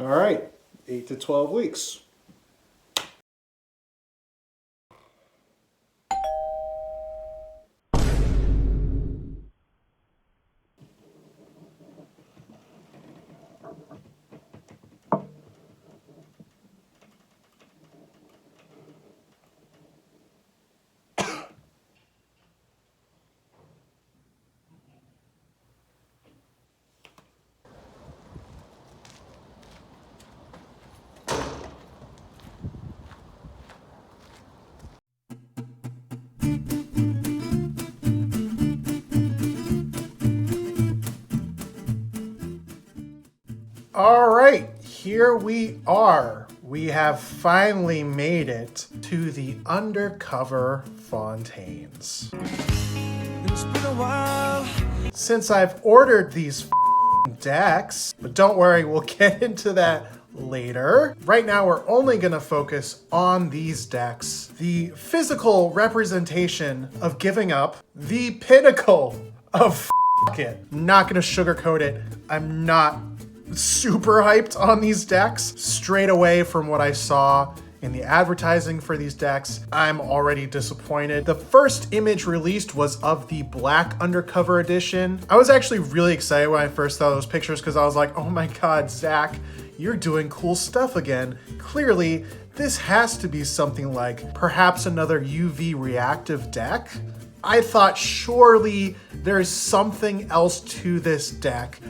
All right, 8 to 12 weeks. All right, here we are. We have finally made it to the Undercover Fontaines. It's been a while. Since I've ordered these decks, but don't worry, we'll get into that later. Right now, we're only gonna focus on these decks. The physical representation of giving up, the pinnacle of it. Not gonna sugarcoat it. I'm not super hyped on these decks. Straight away from what I saw in the advertising for these decks, I'm already disappointed. The first image released was of the Black Undercover edition. I was actually really excited when I first saw those pictures because I was like, oh my god, Zach, you're doing cool stuff again. Clearly, this has to be something like perhaps another UV reactive deck. I thought surely there's something else to this deck,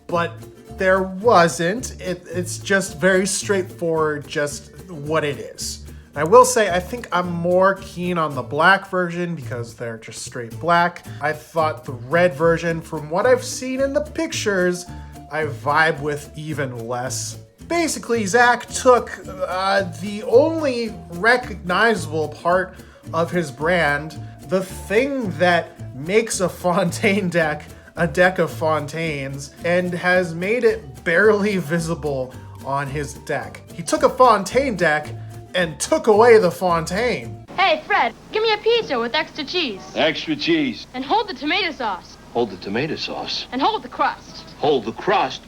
but there wasn't. It's just very straightforward, just what it is. I will say, I think I'm more keen on the black version because they're just straight black. I thought the red version, from what I've seen in the pictures, I vibe with even less. Basically, Zach took the only recognizable part of his brand, the thing that makes a Fontaine deck a deck of Fontaines, and has made it barely visible on his deck. He took a Fontaine deck and took away the Fontaine. Hey, Fred, give me a pizza with extra cheese. Extra cheese. And hold the tomato sauce. Hold the tomato sauce. And hold the crust. Hold the crust.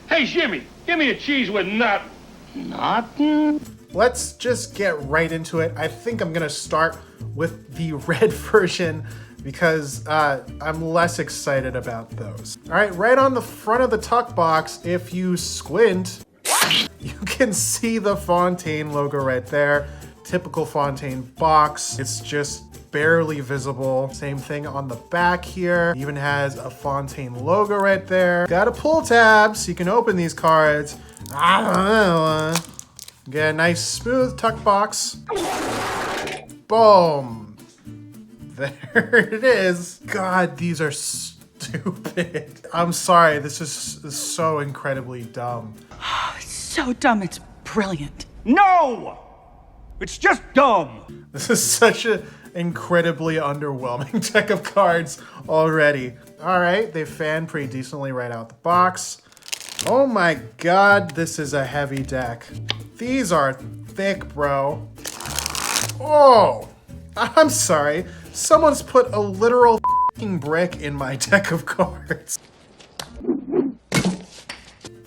Hey, Jimmy, give me a cheese with nothing. Nothing? Let's just get right into it. I think I'm gonna start with the red version because I'm less excited about those. All right, right on the front of the tuck box, if you squint, you can see the Fontaine logo right there. Typical Fontaine box. It's just barely visible. Same thing on the back here. Even has a Fontaine logo right there. Got a pull tab so you can open these cards. Get a nice smooth tuck box. Boom. There it is. God, these are stupid. I'm sorry, this is so incredibly dumb. It's so dumb, it's brilliant. No! It's just dumb. This is such an incredibly underwhelming deck of cards already. All right, they fan pretty decently right out the box. Oh my god, this is a heavy deck. These are thick, bro. Oh, I'm sorry. Someone's put a literal f***ing brick in my deck of cards.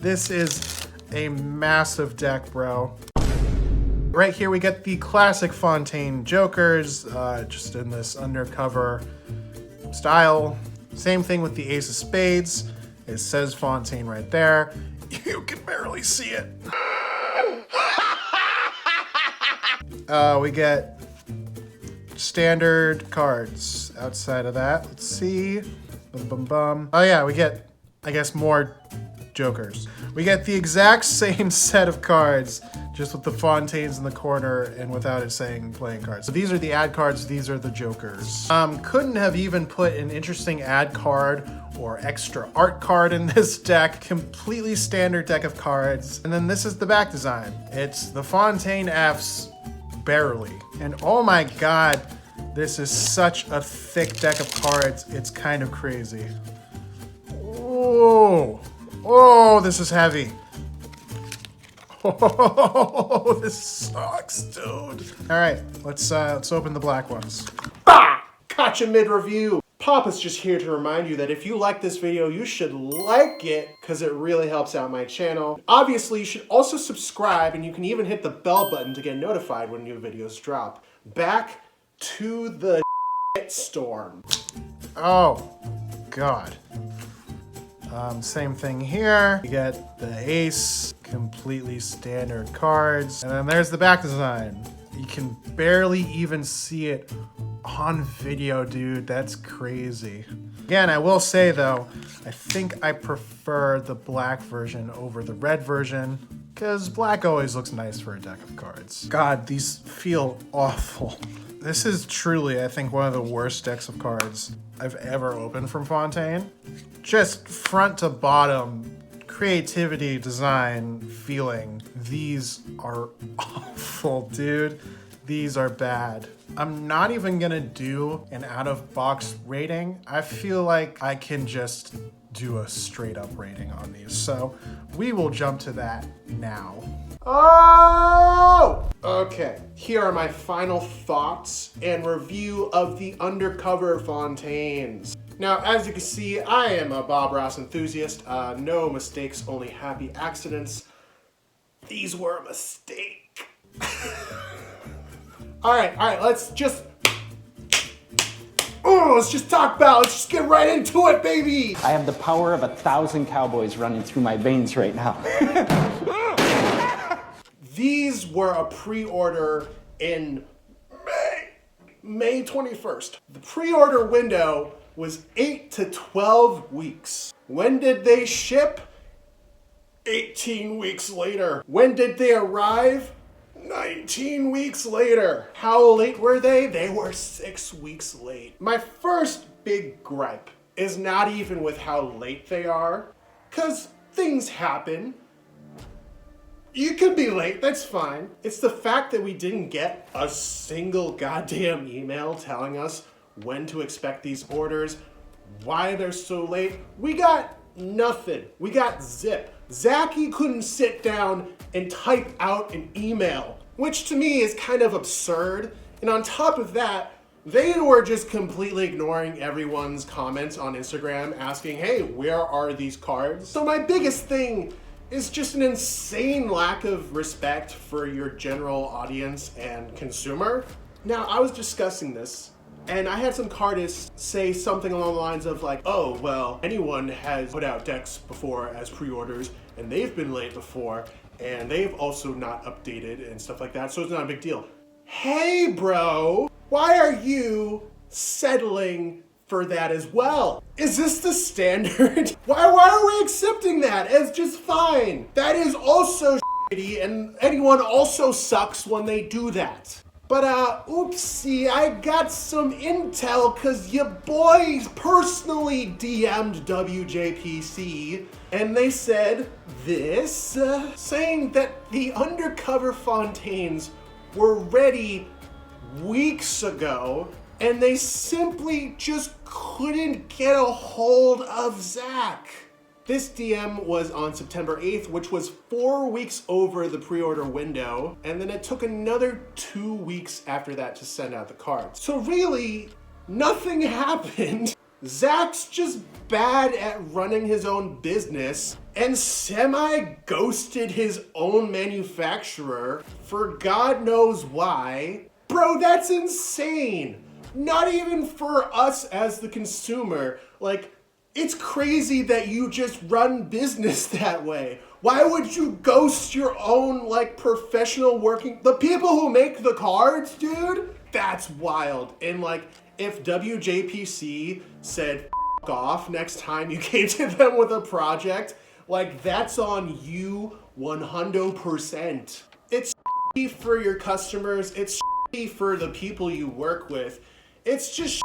This is a massive deck, bro. Right here we get the classic Fontaine Jokers, just in this undercover style. Same thing with the Ace of Spades. It says Fontaine right there. You can barely see it. We get standard cards outside of that. Let's see. Bum, bum, bum. Oh yeah, we get, I guess, more Jokers. We get the exact same set of cards, just with the Fontaines in the corner and without it saying playing cards. So these are the ad cards, these are the Jokers. Couldn't have even put an interesting ad card or extra art card in this deck. Completely standard deck of cards. And then this is the back design. It's the Fontaine Fs, barely. And oh my god, this is such a thick deck of cards, it's kind of crazy. Oh, oh, this is heavy. Oh, this sucks, dude. All right, let's open the black ones. Ah! Gotcha mid-review. Pop is just here to remind you that if you like this video, you should like it because it really helps out my channel. Obviously, you should also subscribe, and you can even hit the bell button to get notified when new videos drop. Back to the storm. Oh, God. Same thing here. You get the ace, completely standard cards, and then there's the back design. You can barely even see it on video, dude. That's crazy. Again, I will say though, I think I prefer the black version over the red version because black always looks nice for a deck of cards. God, these feel awful. This is truly, I think, one of the worst decks of cards I've ever opened from Fontaine. Just front to bottom, creativity, design, feeling. These are awful, dude. These are bad. I'm not even gonna do an out-of-box rating. I feel like I can just do a straight-up rating on these. So we will jump to that now. Oh! Okay, here are my final thoughts and review of the Undercover Fontaines. Now, as you can see, I am a Bob Ross enthusiast. No mistakes, only happy accidents. These were a mistake. All right, let's just talk about it. Let's just get right into it, baby. I have the power of 1,000 cowboys running through my veins right now. These were a pre-order in May 21st. The pre-order window was 8 to 12 weeks. When did they ship? 18 weeks later. When did they arrive? 19 weeks later. How late were they? They were 6 weeks late. My first big gripe is not even with how late they are, because things happen. You could be late, that's fine. It's the fact that we didn't get a single goddamn email telling us when to expect these orders, why they're so late. We got nothing. We got zip. Zachy couldn't sit down and type out an email, which to me is kind of absurd. And on top of that, they were just completely ignoring everyone's comments on Instagram asking, hey, where are these cards? So my biggest thing is just an insane lack of respect for your general audience and consumer. Now, I was discussing this, and I had some cardists say something along the lines of like, oh, well, anyone has put out decks before as pre-orders, and they've been late before, and they've also not updated and stuff like that, so it's not a big deal. Hey, bro, why are you settling for that as well? Is this the standard? Why are we accepting that as just fine? That is also shitty, and anyone also sucks when they do that. But oopsie, I got some intel cause your boys personally DM'd WJPC and they said this, saying that the Undercover Fontaines were ready weeks ago and they simply just couldn't get a hold of Zach. This DM was on September 8th, which was 4 weeks over the pre-order window, and then it took another 2 weeks after that to send out the cards. So really, nothing happened. Zach's just bad at running his own business and semi-ghosted his own manufacturer for God knows why. Bro, that's insane. Not even for us as the consumer. Like, it's crazy that you just run business that way. Why would you ghost your own, like, professional working... The people who make the cards, dude? That's wild. And, like, if WJPC said F off next time you came to them with a project, like, that's on you 100%. It's for your customers. It's for the people you work with. It's just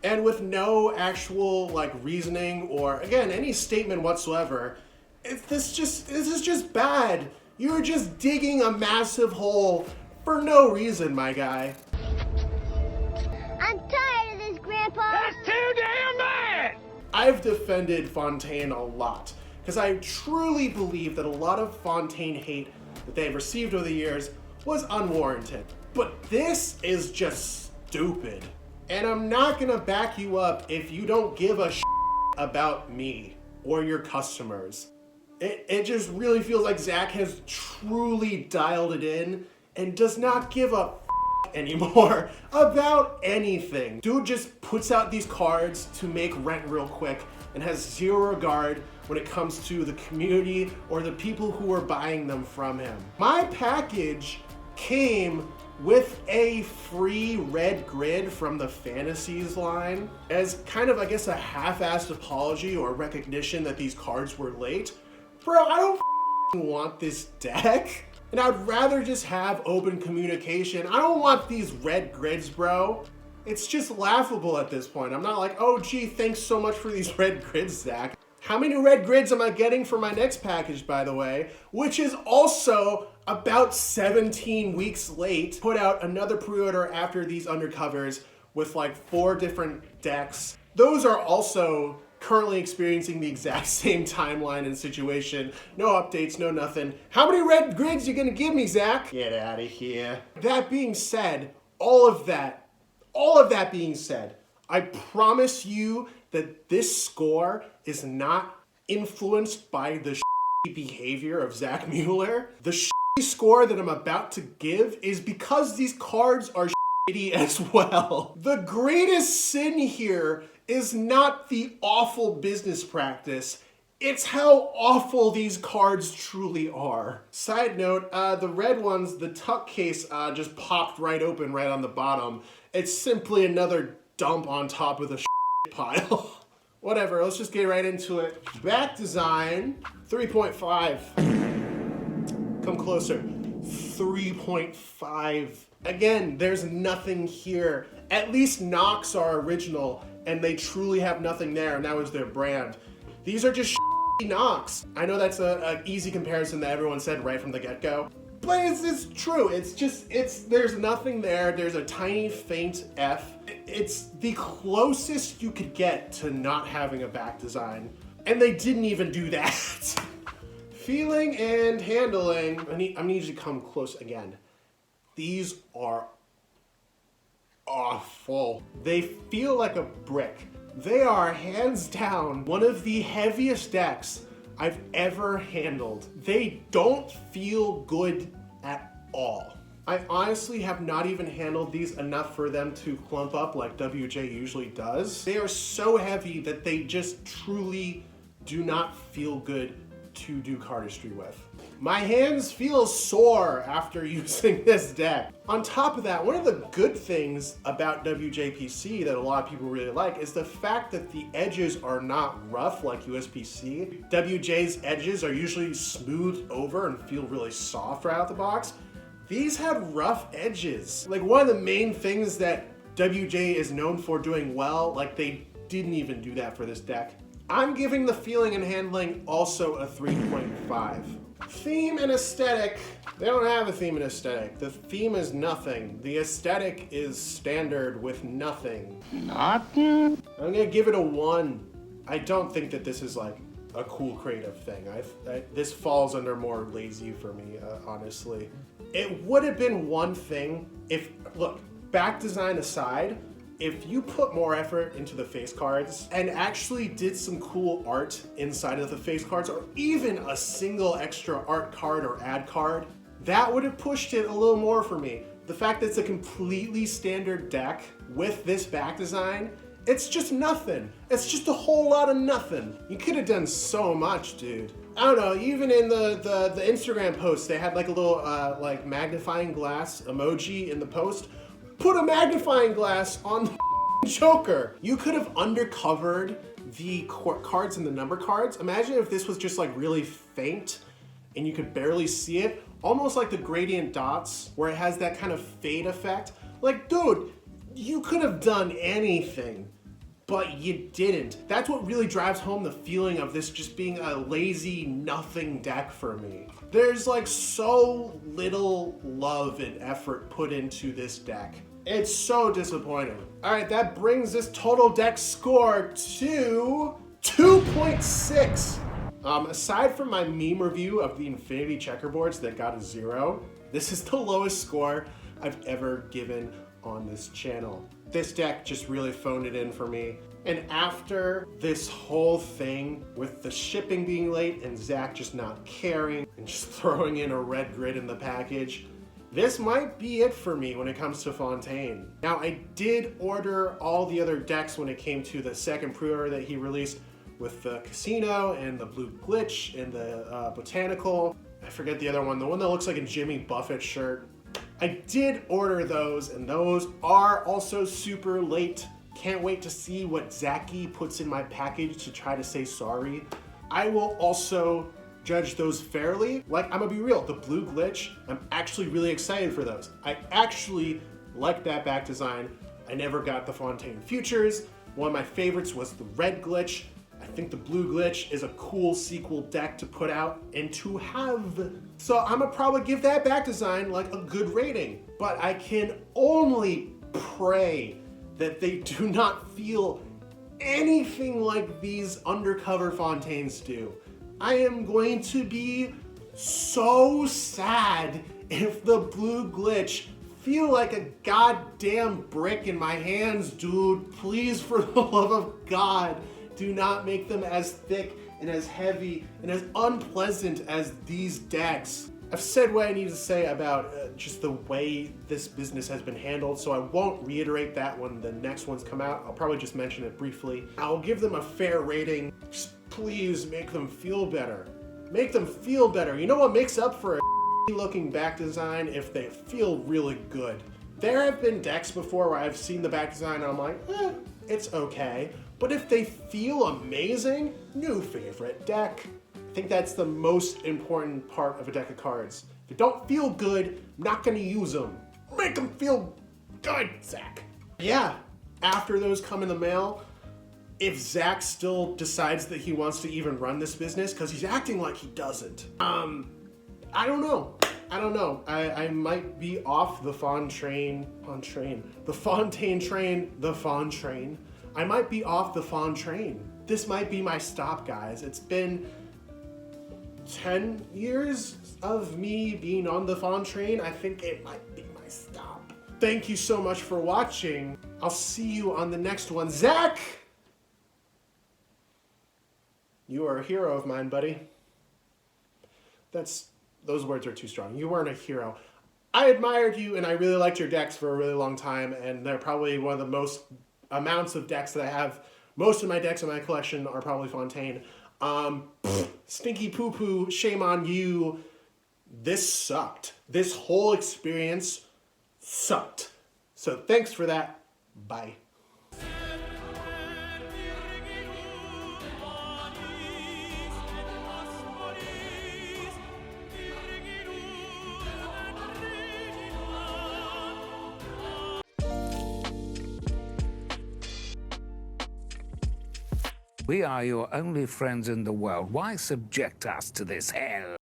and with no actual like reasoning or again any statement whatsoever. This is just bad. You're just digging a massive hole for no reason, my guy. I'm tired of this, Grandpa. That's too damn bad! I've defended Fontaine a lot because I truly believe that a lot of Fontaine hate that they've received over the years was unwarranted. But this is just stupid. And I'm not gonna back you up if you don't give a about me or your customers. It just really feels like Zach has truly dialed it in and does not give a anymore about anything. Dude just puts out these cards to make rent real quick and has zero regard when it comes to the community or the people who are buying them from him. My package came with a free red grid from the Fantasies line as kind of, I guess, a half-assed apology or recognition that these cards were late. Bro, I don't want this deck. And I'd rather just have open communication. I don't want these red grids, bro. It's just laughable at this point. I'm not like, oh gee, thanks so much for these red grids, Zach. How many red grids am I getting for my next package, by the way? Which is also about 17 weeks late. Put out another pre-order after these undercovers with like 4 different decks. Those are also currently experiencing the exact same timeline and situation. No updates, no nothing. How many red grids you gonna give me, Zach? Get out of here. That being said, all of that being said, I promise you that this score is not influenced by the behavior of Zach Mueller. The score that I'm about to give is because these cards are shitty as well. The greatest sin here is not the awful business practice, it's how awful these cards truly are. Side note, the red ones, the tuck case just popped right open right on the bottom. It's simply another dump on top of the pile. Whatever, let's just get right into it. Back design, 3.5. Come closer, 3.5. Again, there's nothing here. At least Nox are original, and they truly have nothing there, and that was their brand. These are just Nox. I know that's an easy comparison that everyone said right from the get-go, but it's true. There's nothing there. There's a tiny faint F. It's the closest you could get to not having a back design, and they didn't even do that. Feeling and handling, I need you to come close again. These are awful. They feel like a brick. They are hands down one of the heaviest decks I've ever handled. They don't feel good at all. I honestly have not even handled these enough for them to clump up like WJ usually does. They are so heavy that they just truly do not feel good to do cardistry with. My hands feel sore after using this deck. On top of that, one of the good things about WJPC that a lot of people really like is the fact that the edges are not rough like USPC. WJ's edges are usually smoothed over and feel really soft right out the box. These had rough edges. Like one of the main things that WJ is known for doing well, like they didn't even do that for this deck. I'm giving the feeling and handling also a 3.5. Theme and aesthetic, they don't have a theme and aesthetic. The theme is nothing. The aesthetic is standard with nothing. Nothing? I'm gonna give it a 1. I don't think that this is like a cool creative thing. This falls under more lazy for me, honestly. It would have been one thing if, look, back design aside, if you put more effort into the face cards and actually did some cool art inside of the face cards, or even a single extra art card or ad card, that would have pushed it a little more for me. The fact that it's a completely standard deck with this back design, it's just nothing. It's just a whole lot of nothing. You could have done so much, dude. I don't know, even in the Instagram post, they had like a little like magnifying glass emoji in the post. Put a magnifying glass on the Joker. You could have undercovered the cards and the number cards. Imagine if this was just like really faint and you could barely see it. Almost like the gradient dots where it has that kind of fade effect. Like, dude, you could have done anything, but you didn't. That's what really drives home the feeling of this just being a lazy nothing deck for me. There's like so little love and effort put into this deck. It's so disappointing. All right, that brings this total deck score to 2.6. Aside from my meme review of the Infinity checkerboards that got a 0, this is the lowest score I've ever given on this channel. This deck just really phoned it in for me. And after this whole thing with the shipping being late and Zach just not caring and just throwing in a red grid in the package, this might be it for me when it comes to Fontaine. Now, I did order all the other decks when it came to the second pre-order that he released with the Casino and the Blue Glitch and the Botanical. I forget the other one, the one that looks like a Jimmy Buffett shirt. I did order those, and those are also super late. Can't wait to see what Zachy puts in my package to try to say sorry. I will also judge those fairly. Like, I'm gonna be real, the Blue Glitch, I'm actually really excited for those. I actually like that back design. I never got the Fontaine Futures. One of my favorites was the Red Glitch. I think the Blue Glitch is a cool sequel deck to put out and to have. So I'm gonna probably give that back design like a good rating, but I can only pray that they do not feel anything like these Undercover Fontaines do. I am going to be so sad if the Blue Glitch feel like a goddamn brick in my hands, dude. Please, for the love of God, do not make them as thick and as heavy and as unpleasant as these decks. I've said what I need to say about just the way this business has been handled, so I won't reiterate that when the next ones come out. I'll probably just mention it briefly. I'll give them a fair rating. Just please make them feel better. Make them feel better. You know what makes up for a looking back design? If they feel really good. There have been decks before where I've seen the back design and I'm like, it's okay. But if they feel amazing, new favorite deck. I think that's the most important part of a deck of cards. If they don't feel good, I'm not gonna use them. Make them feel good, Zach. Yeah, after those come in the mail, if Zach still decides that he wants to even run this business, because he's acting like he doesn't. I don't know. I might be off the Fontaine train. I might be off the Fontaine. This might be my stop, guys. It's been 10 years of me being on the Fontaine. I think it might be my stop. Thank you so much for watching. I'll see you on the next one. Zach! You are a hero of mine, buddy. Those words are too strong. You weren't a hero. I admired you and I really liked your decks for a really long time, and they're probably one of the most amounts of decks that I have. Most of my decks in my collection are probably Fontaine. Stinky poo poo, shame on you. This sucked. This whole experience sucked. So thanks for that. Bye. We are your only friends in the world. Why subject us to this hell?